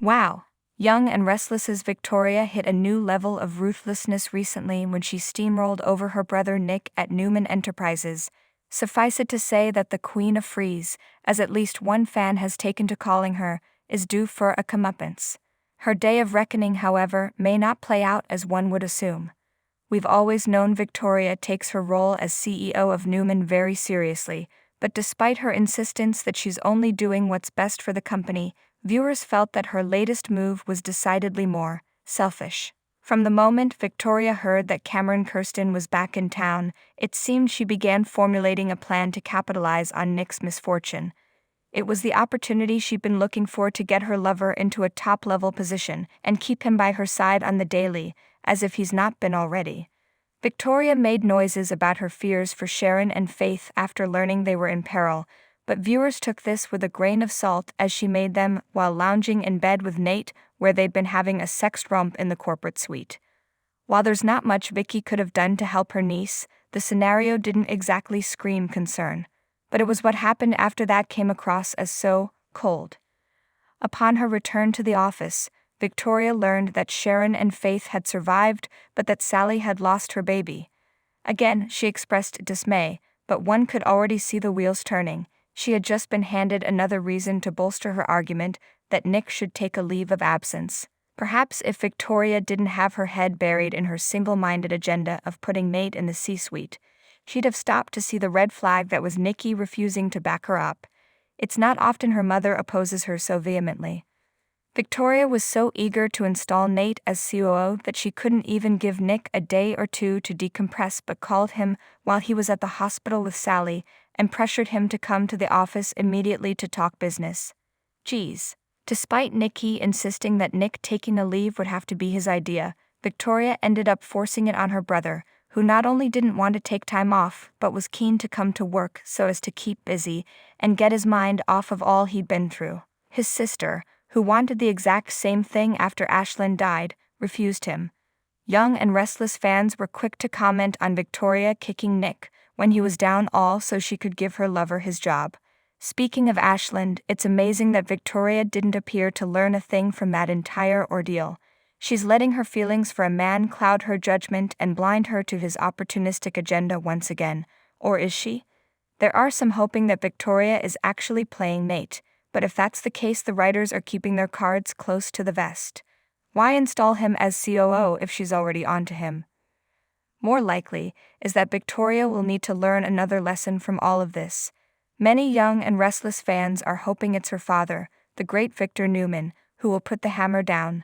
Wow. Young and Restless's Victoria hit a new level of ruthlessness recently when she steamrolled over her brother Nick at Newman Enterprises. Suffice it to say that the Queen of Freeze, as at least one fan has taken to calling her, is due for a comeuppance. Her day of reckoning, however, may not play out as one would assume. We've always known Victoria takes her role as CEO of Newman very seriously, but despite her insistence that she's only doing what's best for the company, viewers felt that her latest move was decidedly more selfish. From the moment Victoria heard that Cameron Kirsten was back in town, it seemed she began formulating a plan to capitalize on Nick's misfortune. It was the opportunity she'd been looking for to get her lover into a top-level position and keep him by her side on the daily, as if he's not been already. Victoria made noises about her fears for Sharon and Faith after learning they were in peril, but viewers took this with a grain of salt as she made them while lounging in bed with Nate, where they'd been having a sex romp in the corporate suite. While there's not much Vicky could have done to help her niece, the scenario didn't exactly scream concern. But it was what happened after that came across as so cold. Upon her return to the office, Victoria learned that Sharon and Faith had survived, but that Sally had lost her baby. Again, she expressed dismay, but one could already see the wheels turning. She had just been handed another reason to bolster her argument that Nick should take a leave of absence. Perhaps if Victoria didn't have her head buried in her single-minded agenda of putting Nate in the C-suite, she'd have stopped to see the red flag that was Nikki refusing to back her up. It's not often her mother opposes her so vehemently. Victoria was so eager to install Nate as COO that she couldn't even give Nick a day or two to decompress, but called him while he was at the hospital with Sally and pressured him to come to the office immediately to talk business. Geez. Despite Nikki insisting that Nick taking a leave would have to be his idea, Victoria ended up forcing it on her brother, who not only didn't want to take time off but was keen to come to work so as to keep busy and get his mind off of all he'd been through. His sister, who wanted the exact same thing after Ashlyn died, refused him. Young and Restless fans were quick to comment on Victoria kicking Nick when he was down all so she could give her lover his job. Speaking of Ashlyn, it's amazing that Victoria didn't appear to learn a thing from that entire ordeal. She's letting her feelings for a man cloud her judgment and blind her to his opportunistic agenda once again. Or is she? There are some hoping that Victoria is actually playing Nate, but if that's the case, the writers are keeping their cards close to the vest. Why install him as COO if she's already onto him? More likely is that Victoria will need to learn another lesson from all of this. Many Young and Restless fans are hoping it's her father, the great Victor Newman, who will put the hammer down.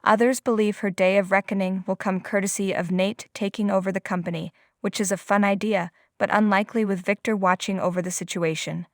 Others believe her day of reckoning will come courtesy of Nate taking over the company, which is a fun idea, but unlikely with Victor watching over the situation.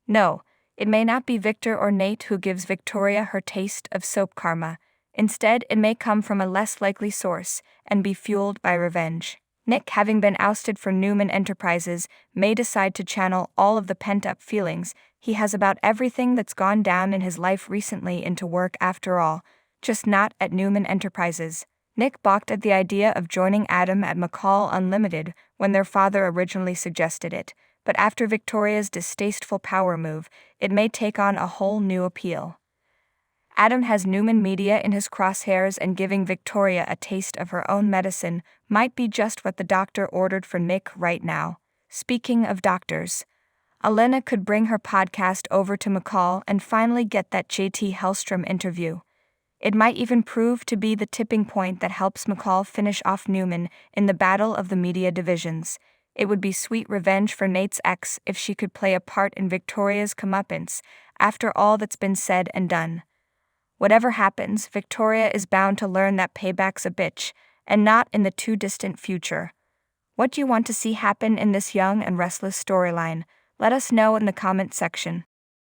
No, it may not be Victor or Nate who gives Victoria her taste of soap karma. Instead, it may come from a less likely source and be fueled by revenge. Nick, having been ousted from Newman Enterprises, may decide to channel all of the pent-up feelings he has about everything that's gone down in his life recently into work after all, just not at Newman Enterprises. Nick balked at the idea of joining Adam at McCall Unlimited when their father originally suggested it, but after Victoria's distasteful power move, it may take on a whole new appeal. Adam has Newman Media in his crosshairs, and giving Victoria a taste of her own medicine might be just what the doctor ordered for Nick right now. Speaking of doctors, Alena could bring her podcast over to McCall and finally get that JT Hellstrom interview. It might even prove to be the tipping point that helps McCall finish off Newman in the battle of the media divisions. It would be sweet revenge for Nate's ex if she could play a part in Victoria's comeuppance after all that's been said and done. Whatever happens, Victoria is bound to learn that Payback's a bitch, and not in the too distant future. What do you want to see happen in this Young and Restless storyline? Let us know in the comment section.